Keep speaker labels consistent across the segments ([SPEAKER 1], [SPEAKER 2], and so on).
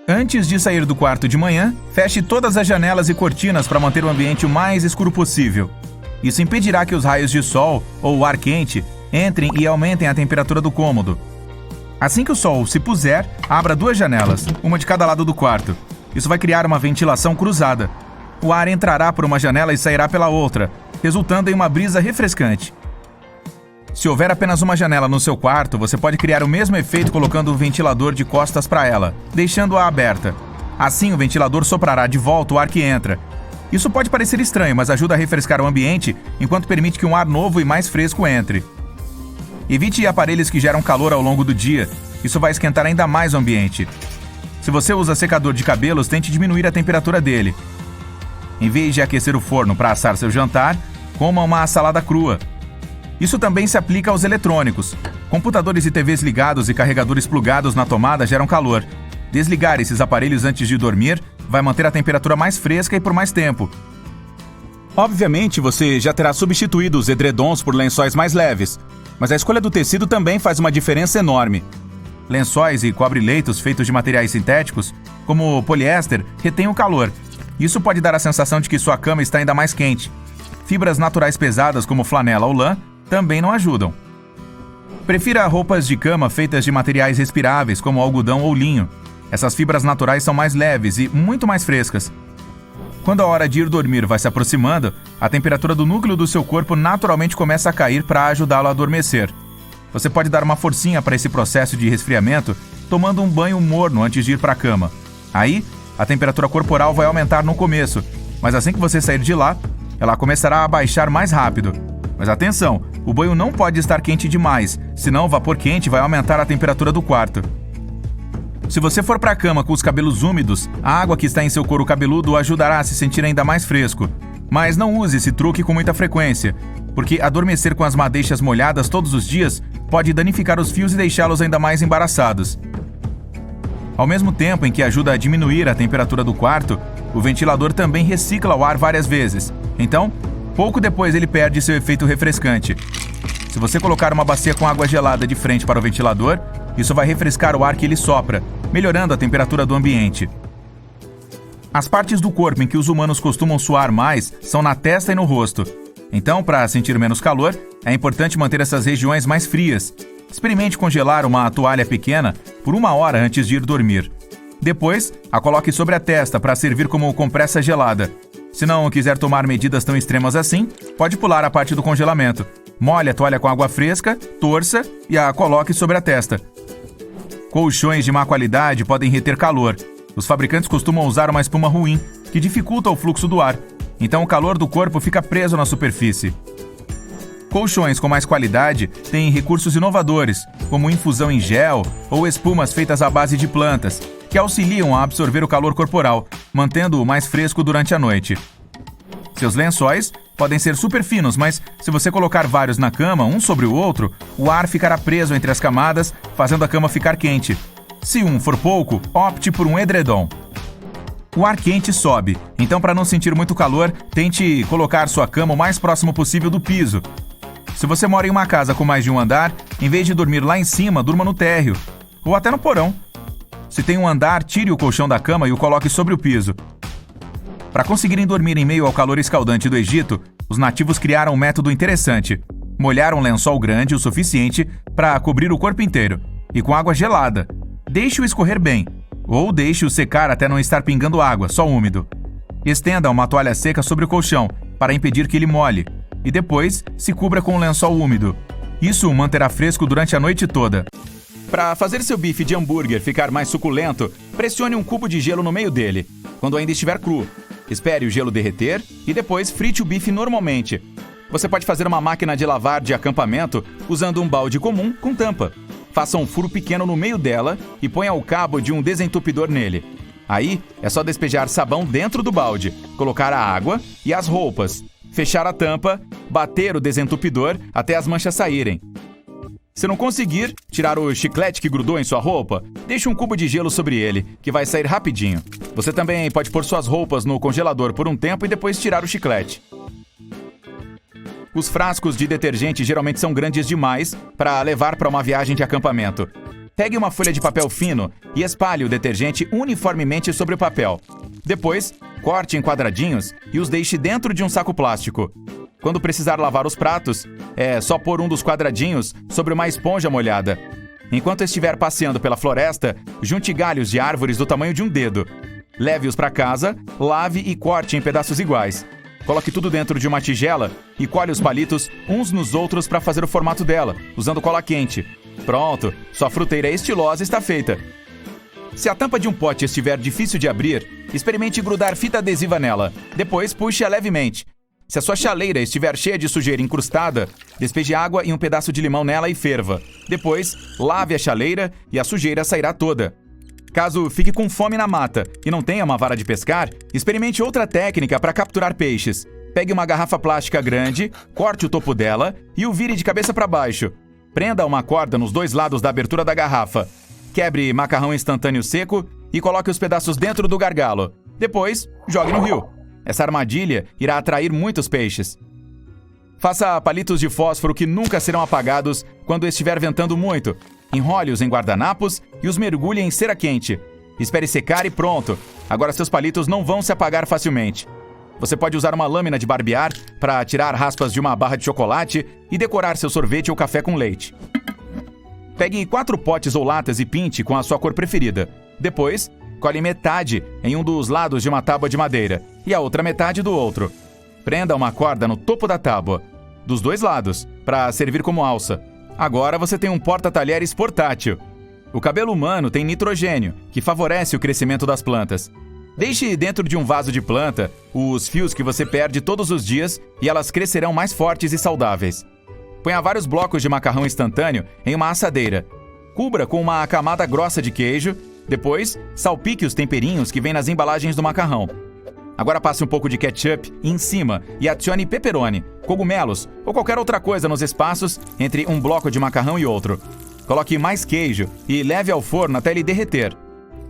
[SPEAKER 1] Antes de sair do quarto de manhã, feche todas as janelas e cortinas para manter o ambiente o mais escuro possível. Isso impedirá que os raios de sol ou o ar quente entrem e aumentem a temperatura do cômodo. Assim que o sol se puser, abra 2 janelas, uma de cada lado do quarto. Isso vai criar uma ventilação cruzada. O ar entrará por uma janela e sairá pela outra, resultando em uma brisa refrescante. Se houver apenas uma janela no seu quarto, você pode criar o mesmo efeito colocando o ventilador de costas para ela, deixando-a aberta. Assim, o ventilador soprará de volta o ar que entra. Isso pode parecer estranho, mas ajuda a refrescar o ambiente, enquanto permite que um ar novo e mais fresco entre. Evite aparelhos que geram calor ao longo do dia. Isso vai esquentar ainda mais o ambiente. Se você usa secador de cabelos, tente diminuir a temperatura dele. Em vez de aquecer o forno para assar seu jantar, coma uma salada crua. Isso também se aplica aos eletrônicos. Computadores e TVs ligados e carregadores plugados na tomada geram calor. Desligar esses aparelhos antes de dormir vai manter a temperatura mais fresca e por mais tempo. Obviamente, você já terá substituído os edredons por lençóis mais leves, mas a escolha do tecido também faz uma diferença enorme. Lençóis e cobre-leitos feitos de materiais sintéticos, como o poliéster, retêm o calor. Isso pode dar a sensação de que sua cama está ainda mais quente. Fibras naturais pesadas, como flanela ou lã, também não ajudam. Prefira roupas de cama feitas de materiais respiráveis, como algodão ou linho. Essas fibras naturais são mais leves e muito mais frescas. Quando a hora de ir dormir vai se aproximando, a temperatura do núcleo do seu corpo naturalmente começa a cair para ajudá-lo a adormecer. Você pode dar uma forcinha para esse processo de resfriamento tomando um banho morno antes de ir para a cama. Aí, a temperatura corporal vai aumentar no começo, mas assim que você sair de lá, ela começará a baixar mais rápido. Mas atenção, o banho não pode estar quente demais, senão o vapor quente vai aumentar a temperatura do quarto. Se você for para a cama com os cabelos úmidos, a água que está em seu couro cabeludo o ajudará a se sentir ainda mais fresco. Mas não use esse truque com muita frequência, porque adormecer com as madeixas molhadas todos os dias pode danificar os fios e deixá-los ainda mais embaraçados. Ao mesmo tempo em que ajuda a diminuir a temperatura do quarto, o ventilador também recicla o ar várias vezes. Então, pouco depois ele perde seu efeito refrescante. Se você colocar uma bacia com água gelada de frente para o ventilador, isso vai refrescar o ar que ele sopra, melhorando a temperatura do ambiente. As partes do corpo em que os humanos costumam suar mais são na testa e no rosto. Então, para sentir menos calor, é importante manter essas regiões mais frias. Experimente congelar uma toalha pequena por 1 hora antes de ir dormir. Depois, a coloque sobre a testa para servir como compressa gelada. Se não quiser tomar medidas tão extremas assim, pode pular a parte do congelamento. Molhe a toalha com água fresca, torça e a coloque sobre a testa. Colchões de má qualidade podem reter calor. Os fabricantes costumam usar uma espuma ruim, que dificulta o fluxo do ar. Então o calor do corpo fica preso na superfície. Colchões com mais qualidade têm recursos inovadores, como infusão em gel ou espumas feitas à base de plantas, que auxiliam a absorver o calor corporal, mantendo-o mais fresco durante a noite. Seus lençóis podem ser super finos, mas se você colocar vários na cama, um sobre o outro, o ar ficará preso entre as camadas, fazendo a cama ficar quente. Se um for pouco, opte por um edredom. O ar quente sobe, então para não sentir muito calor, tente colocar sua cama o mais próximo possível do piso. Se você mora em uma casa com mais de um andar, em vez de dormir lá em cima, durma no térreo, ou até no porão. Se tem um andar, tire o colchão da cama e o coloque sobre o piso. Para conseguirem dormir em meio ao calor escaldante do Egito, os nativos criaram um método interessante. Molharam um lençol grande o suficiente para cobrir o corpo inteiro, e com água gelada. Deixe-o escorrer bem, ou deixe-o secar até não estar pingando água, só úmido. Estenda uma toalha seca sobre o colchão, para impedir que ele molhe, e depois se cubra com um lençol úmido. Isso o manterá fresco durante a noite toda. Para fazer seu bife de hambúrguer ficar mais suculento, pressione um cubo de gelo no meio dele, quando ainda estiver cru. Espere o gelo derreter e depois frite o bife normalmente. Você pode fazer uma máquina de lavar de acampamento usando um balde comum com tampa. Faça um furo pequeno no meio dela e ponha o cabo de um desentupidor nele. Aí, é só despejar sabão dentro do balde, colocar a água e as roupas, fechar a tampa, bater o desentupidor até as manchas saírem. Se não conseguir tirar o chiclete que grudou em sua roupa, deixe um cubo de gelo sobre ele, que vai sair rapidinho. Você também pode pôr suas roupas no congelador por um tempo e depois tirar o chiclete. Os frascos de detergente geralmente são grandes demais para levar para uma viagem de acampamento. Pegue uma folha de papel fino e espalhe o detergente uniformemente sobre o papel. Depois, corte em quadradinhos e os deixe dentro de um saco plástico. Quando precisar lavar os pratos, é só pôr um dos quadradinhos sobre uma esponja molhada. Enquanto estiver passeando pela floresta, junte galhos de árvores do tamanho de um dedo. Leve-os para casa, lave e corte em pedaços iguais. Coloque tudo dentro de uma tigela e colhe os palitos uns nos outros para fazer o formato dela, usando cola quente. Pronto, sua fruteira estilosa está feita. Se a tampa de um pote estiver difícil de abrir, experimente grudar fita adesiva nela. Depois, puxe-a levemente. Se a sua chaleira estiver cheia de sujeira incrustada, despeje água e um pedaço de limão nela e ferva. Depois, lave a chaleira e a sujeira sairá toda. Caso fique com fome na mata e não tenha uma vara de pescar, experimente outra técnica para capturar peixes. Pegue uma garrafa plástica grande, corte o topo dela e o vire de cabeça para baixo. Prenda uma corda nos dois lados da abertura da garrafa. Quebre macarrão instantâneo seco e coloque os pedaços dentro do gargalo. Depois, jogue no rio. Essa armadilha irá atrair muitos peixes. Faça palitos de fósforo que nunca serão apagados quando estiver ventando muito. Enrole-os em guardanapos e os mergulhe em cera quente. Espere secar e pronto. Agora seus palitos não vão se apagar facilmente. Você pode usar uma lâmina de barbear para tirar raspas de uma barra de chocolate e decorar seu sorvete ou café com leite. Pegue 4 potes ou latas e pinte com a sua cor preferida. Depois, colhe metade em um dos lados de uma tábua de madeira e a outra metade do outro. Prenda uma corda no topo da tábua, dos dois lados, para servir como alça. Agora você tem um porta-talheres portátil. O cabelo humano tem nitrogênio, que favorece o crescimento das plantas. Deixe dentro de um vaso de planta os fios que você perde todos os dias e elas crescerão mais fortes e saudáveis. Ponha vários blocos de macarrão instantâneo em uma assadeira. Cubra com uma camada grossa de queijo. Depois, salpique os temperinhos que vêm nas embalagens do macarrão. Agora passe um pouco de ketchup em cima e adicione pepperoni, cogumelos ou qualquer outra coisa nos espaços entre um bloco de macarrão e outro. Coloque mais queijo e leve ao forno até ele derreter.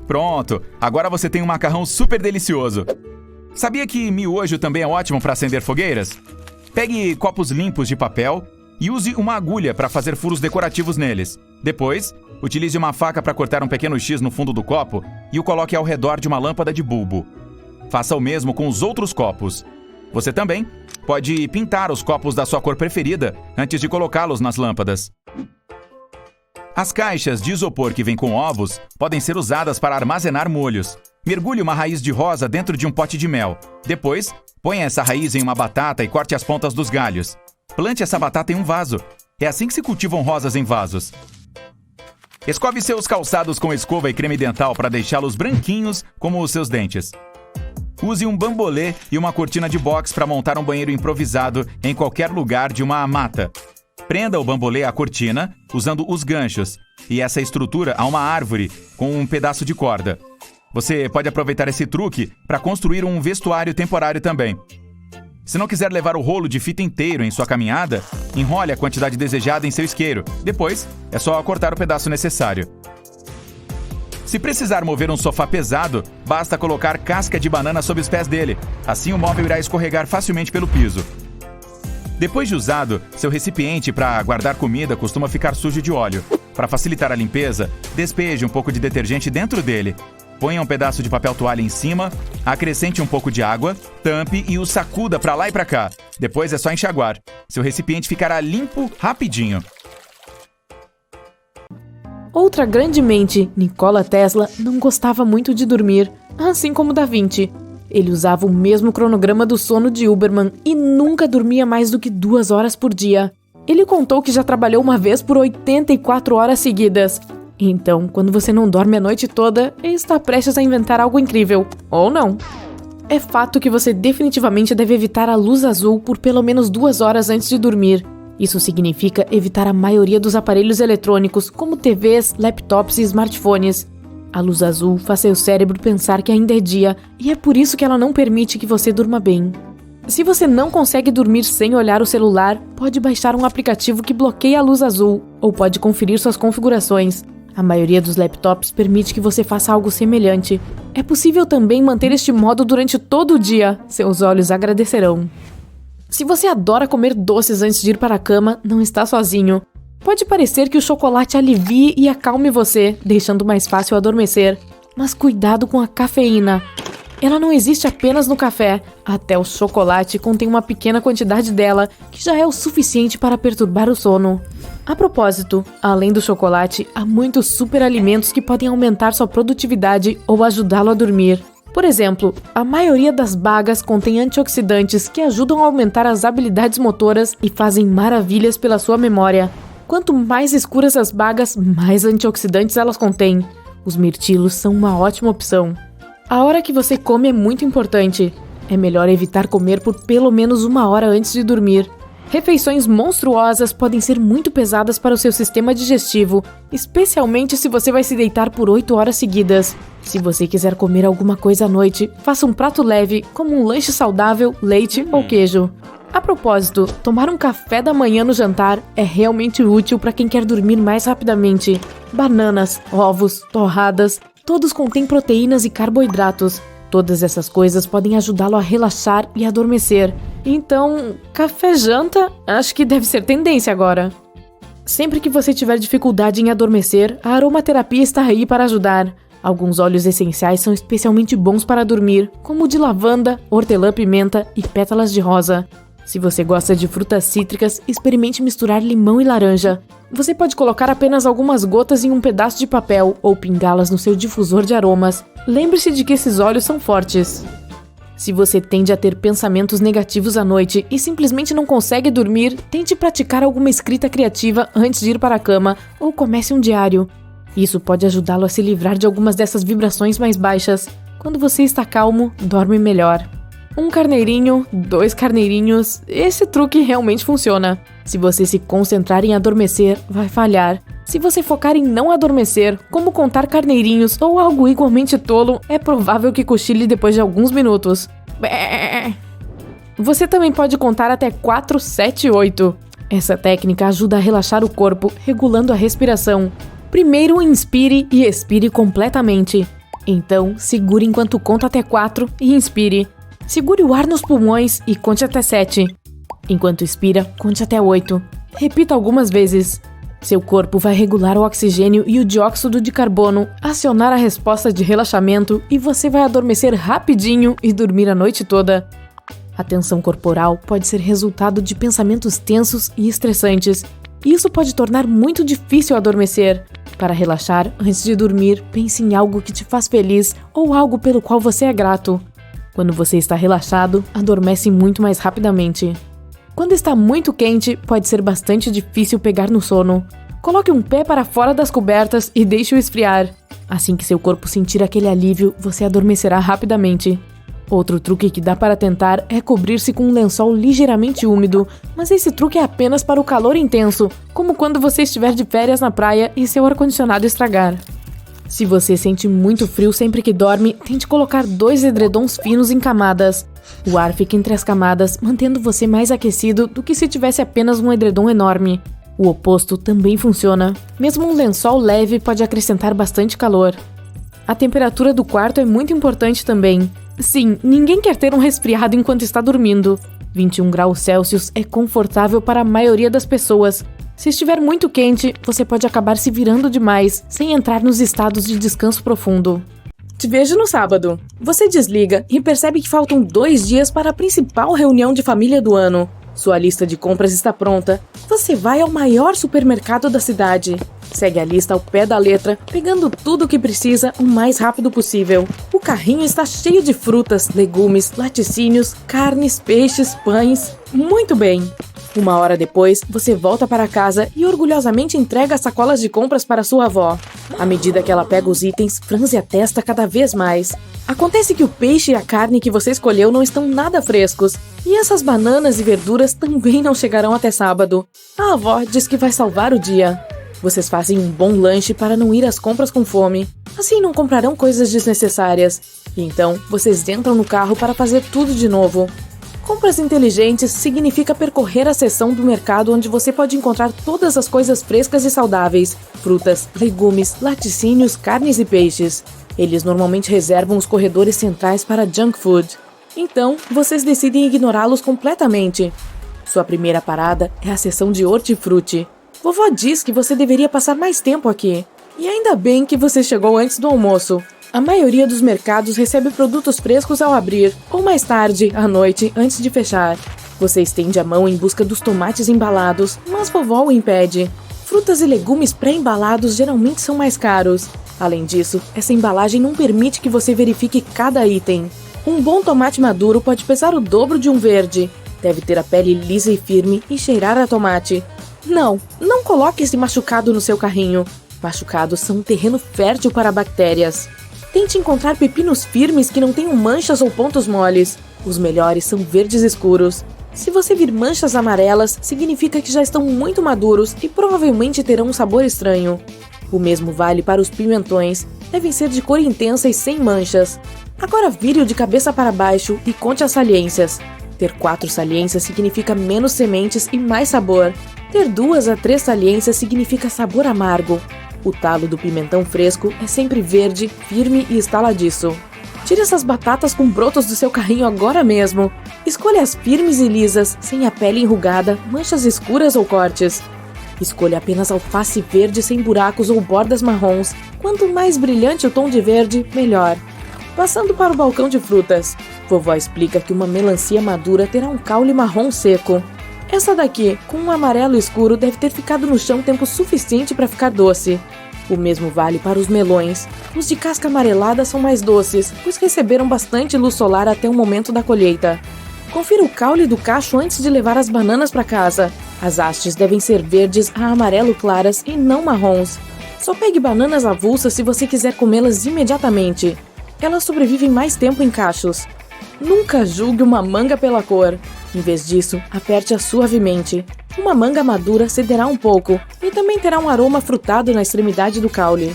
[SPEAKER 1] Pronto, agora você tem um macarrão super delicioso. Sabia que miojo também é ótimo para acender fogueiras? Pegue copos limpos de papel e use uma agulha para fazer furos decorativos neles. Depois, utilize uma faca para cortar um pequeno X no fundo do copo e o coloque ao redor de uma lâmpada de bulbo. Faça o mesmo com os outros copos. Você também pode pintar os copos da sua cor preferida antes de colocá-los nas lâmpadas. As caixas de isopor que vêm com ovos podem ser usadas para armazenar molhos. Mergulhe uma raiz de rosa dentro de um pote de mel. Depois, ponha essa raiz em uma batata e corte as pontas dos galhos. Plante essa batata em um vaso. É assim que se cultivam rosas em vasos. Escove seus calçados com escova e creme dental para deixá-los branquinhos como os seus dentes. Use um bambolê e uma cortina de box para montar um banheiro improvisado em qualquer lugar de uma mata. Prenda o bambolê à cortina usando os ganchos e essa estrutura a uma árvore com um pedaço de corda. Você pode aproveitar esse truque para construir um vestuário temporário também. Se não quiser levar o rolo de fita inteiro em sua caminhada, enrole a quantidade desejada em seu isqueiro. Depois, é só cortar o pedaço necessário. Se precisar mover um sofá pesado, basta colocar casca de banana sob os pés dele. Assim o móvel irá escorregar facilmente pelo piso. Depois de usado, seu recipiente para guardar comida costuma ficar sujo de óleo. Para facilitar a limpeza, despeje um pouco de detergente dentro dele. Ponha um pedaço de papel toalha em cima, acrescente um pouco de água, tampe e o sacuda para lá e para cá. Depois é só enxaguar. Seu recipiente ficará limpo rapidinho.
[SPEAKER 2] Outra grande mente, Nikola Tesla, não gostava muito de dormir, assim como Da Vinci. Ele usava o mesmo cronograma do sono de Huberman e nunca dormia mais do que 2 horas por dia. Ele contou que já trabalhou uma vez por 84 horas seguidas. Então, quando você não dorme a noite toda, está prestes a inventar algo incrível. Ou não. É fato que você definitivamente deve evitar a luz azul por pelo menos 2 horas antes de dormir. Isso significa evitar a maioria dos aparelhos eletrônicos, como TVs, laptops e smartphones. A luz azul faz seu cérebro pensar que ainda é dia, e é por isso que ela não permite que você durma bem. Se você não consegue dormir sem olhar o celular, pode baixar um aplicativo que bloqueia a luz azul, ou pode conferir suas configurações. A maioria dos laptops permite que você faça algo semelhante. É possível também manter este modo durante todo o dia. Seus olhos agradecerão. Se você adora comer doces antes de ir para a cama, não está sozinho. Pode parecer que o chocolate alivie e acalme você, deixando mais fácil adormecer. Mas cuidado com a cafeína. Ela não existe apenas no café. Até o chocolate contém uma pequena quantidade dela, que já é o suficiente para perturbar o sono. A propósito, além do chocolate, há muitos superalimentos que podem aumentar sua produtividade ou ajudá-lo a dormir. Por exemplo, a maioria das bagas contém antioxidantes que ajudam a aumentar as habilidades motoras e fazem maravilhas pela sua memória. Quanto mais escuras as bagas, mais antioxidantes elas contêm. Os mirtilos são uma ótima opção. A hora que você come é muito importante. É melhor evitar comer por pelo menos 1 hora antes de dormir. Refeições monstruosas podem ser muito pesadas para o seu sistema digestivo, especialmente se você vai se deitar por 8 horas seguidas. Se você quiser comer alguma coisa à noite, faça um prato leve, como um lanche saudável, leite ou queijo. A propósito, tomar um café da manhã no jantar é realmente útil para quem quer dormir mais rapidamente. Bananas, ovos, torradas, todos contêm proteínas e carboidratos. Todas essas coisas podem ajudá-lo a relaxar e adormecer. Então, café-janta, acho que deve ser tendência agora. Sempre que você tiver dificuldade em adormecer, a aromaterapia está aí para ajudar. Alguns óleos essenciais são especialmente bons para dormir, como o de lavanda, hortelã-pimenta e pétalas de rosa. Se você gosta de frutas cítricas, experimente misturar limão e laranja. Você pode colocar apenas algumas gotas em um pedaço de papel ou pingá-las no seu difusor de aromas. Lembre-se de que esses óleos são fortes. Se você tende a ter pensamentos negativos à noite e simplesmente não consegue dormir, tente praticar alguma escrita criativa antes de ir para a cama ou comece um diário. Isso pode ajudá-lo a se livrar de algumas dessas vibrações mais baixas. Quando você está calmo, dorme melhor. 1 carneirinho, 2 carneirinhos, esse truque realmente funciona. Se você se concentrar em adormecer, vai falhar. Se você focar em não adormecer, como contar carneirinhos ou algo igualmente tolo, é provável que cochile depois de alguns minutos. Você também pode contar até 4, 7, 8. Essa técnica ajuda a relaxar o corpo, regulando a respiração. Primeiro inspire e expire completamente. Então, segure enquanto conta até 4 e inspire. Segure o ar nos pulmões e conte até 7. Enquanto expira, conte até 8. Repita algumas vezes. Seu corpo vai regular o oxigênio e o dióxido de carbono, acionar a resposta de relaxamento e você vai adormecer rapidinho e dormir a noite toda. A tensão corporal pode ser resultado de pensamentos tensos e estressantes, e isso pode tornar muito difícil adormecer. Para relaxar, antes de dormir, pense em algo que te faz feliz ou algo pelo qual você é grato. Quando você está relaxado, adormece muito mais rapidamente. Quando está muito quente, pode ser bastante difícil pegar no sono. Coloque um pé para fora das cobertas e deixe-o esfriar. Assim que seu corpo sentir aquele alívio, você adormecerá rapidamente. Outro truque que dá para tentar é cobrir-se com um lençol ligeiramente úmido, mas esse truque é apenas para o calor intenso, como quando você estiver de férias na praia e seu ar-condicionado estragar. Se você sente muito frio sempre que dorme, tente colocar 2 edredons finos em camadas. O ar fica entre as camadas, mantendo você mais aquecido do que se tivesse apenas um edredom enorme. O oposto também funciona. Mesmo um lençol leve pode acrescentar bastante calor. A temperatura do quarto é muito importante também. Sim, ninguém quer ter um resfriado enquanto está dormindo. 21 graus Celsius é confortável para a maioria das pessoas. Se estiver muito quente, você pode acabar se virando demais, sem entrar nos estados de descanso profundo. Te vejo no sábado. Você desliga e percebe que faltam 2 dias para a principal reunião de família do ano. Sua lista de compras está pronta. Você vai ao maior supermercado da cidade. Segue a lista ao pé da letra, pegando tudo o que precisa o mais rápido possível. O carrinho está cheio de frutas, legumes, laticínios, carnes, peixes, pães. Muito bem! 1 hora depois, você volta para casa e orgulhosamente entrega as sacolas de compras para sua avó. À medida que ela pega os itens, franze a testa cada vez mais. Acontece que o peixe e a carne que você escolheu não estão nada frescos. E essas bananas e verduras também não chegarão até sábado. A avó diz que vai salvar o dia. Vocês fazem um bom lanche para não ir às compras com fome. Assim não comprarão coisas desnecessárias. E então, vocês entram no carro para fazer tudo de novo. Compras inteligentes significa percorrer a seção do mercado onde você pode encontrar todas as coisas frescas e saudáveis. Frutas, legumes, laticínios, carnes e peixes. Eles normalmente reservam os corredores centrais para junk food. Então, vocês decidem ignorá-los completamente. Sua primeira parada é a seção de hortifruti. Vovó diz que você deveria passar mais tempo aqui. E ainda bem que você chegou antes do almoço. A maioria dos mercados recebe produtos frescos ao abrir, ou mais tarde, à noite, antes de fechar. Você estende a mão em busca dos tomates embalados, mas vovó o impede. Frutas e legumes pré-embalados geralmente são mais caros. Além disso, essa embalagem não permite que você verifique cada item. Um bom tomate maduro pode pesar o dobro de um verde. Deve ter a pele lisa e firme e cheirar a tomate. Não coloque esse machucado no seu carrinho. Machucados são um terreno fértil para bactérias. Tente encontrar pepinos firmes que não tenham manchas ou pontos moles. Os melhores são verdes escuros. Se você vir manchas amarelas, significa que já estão muito maduros e provavelmente terão um sabor estranho. O mesmo vale para os pimentões. Devem ser de cor intensa e sem manchas. Agora vire-o de cabeça para baixo e conte as saliências. Ter 4 saliências significa menos sementes e mais sabor. Ter 2 a 3 saliências significa sabor amargo. O talo do pimentão fresco é sempre verde, firme e estaladiço. Tire essas batatas com brotos do seu carrinho agora mesmo. Escolha as firmes e lisas, sem a pele enrugada, manchas escuras ou cortes. Escolha apenas alface verde sem buracos ou bordas marrons. Quanto mais brilhante o tom de verde, melhor. Passando para o balcão de frutas, vovó explica que uma melancia madura terá um caule marrom seco. Essa daqui, com um amarelo escuro, deve ter ficado no chão tempo suficiente para ficar doce. O mesmo vale para os melões. Os de casca amarelada são mais doces, pois receberam bastante luz solar até o momento da colheita. Confira o caule do cacho antes de levar as bananas para casa. As hastes devem ser verdes a amarelo claras e não marrons. Só pegue bananas avulsas se você quiser comê-las imediatamente. Elas sobrevivem mais tempo em cachos. Nunca julgue uma manga pela cor. Em vez disso, aperte-a suavemente. Uma manga madura cederá um pouco e também terá um aroma frutado na extremidade do caule.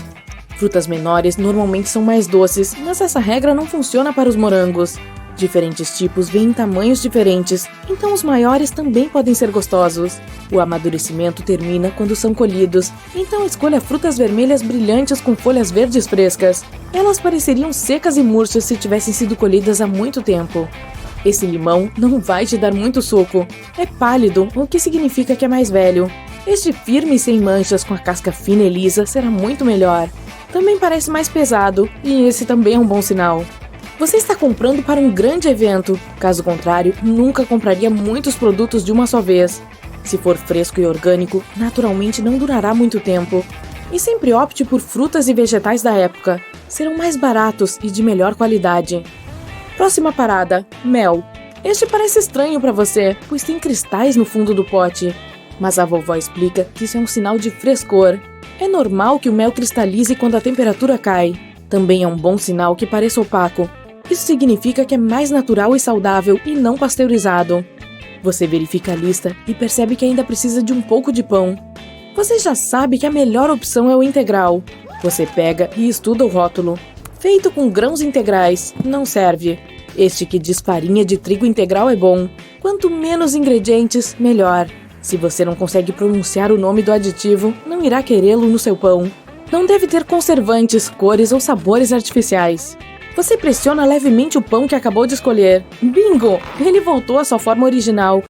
[SPEAKER 2] Frutas menores normalmente são mais doces, mas essa regra não funciona para os morangos. Diferentes tipos vêm em tamanhos diferentes, então os maiores também podem ser gostosos. O amadurecimento termina quando são colhidos, então escolha frutas vermelhas brilhantes com folhas verdes frescas. Elas pareceriam secas e murchas se tivessem sido colhidas há muito tempo. Esse limão não vai te dar muito suco. É pálido, o que significa que é mais velho. Este firme e sem manchas, com a casca fina e lisa, será muito melhor. Também parece mais pesado, e esse também é um bom sinal. Você está comprando para um grande evento. Caso contrário, nunca compraria muitos produtos de uma só vez. Se for fresco e orgânico, naturalmente não durará muito tempo. E sempre opte por frutas e vegetais da época. Serão mais baratos e de melhor qualidade. Próxima parada, mel. Este parece estranho para você, pois tem cristais no fundo do pote. Mas a vovó explica que isso é um sinal de frescor. É normal que o mel cristalize quando a temperatura cai. Também é um bom sinal que pareça opaco. Isso significa que é mais natural e saudável e não pasteurizado. Você verifica a lista e percebe que ainda precisa de um pouco de pão. Você já sabe que a melhor opção é o integral. Você pega e estuda o rótulo. Feito com grãos integrais, não serve. Este que diz farinha de trigo integral é bom. Quanto menos ingredientes, melhor. Se você não consegue pronunciar o nome do aditivo, não irá querê-lo no seu pão. Não deve ter conservantes, cores ou sabores artificiais. Você pressiona levemente o pão que acabou de escolher. Bingo! Ele voltou à sua forma original.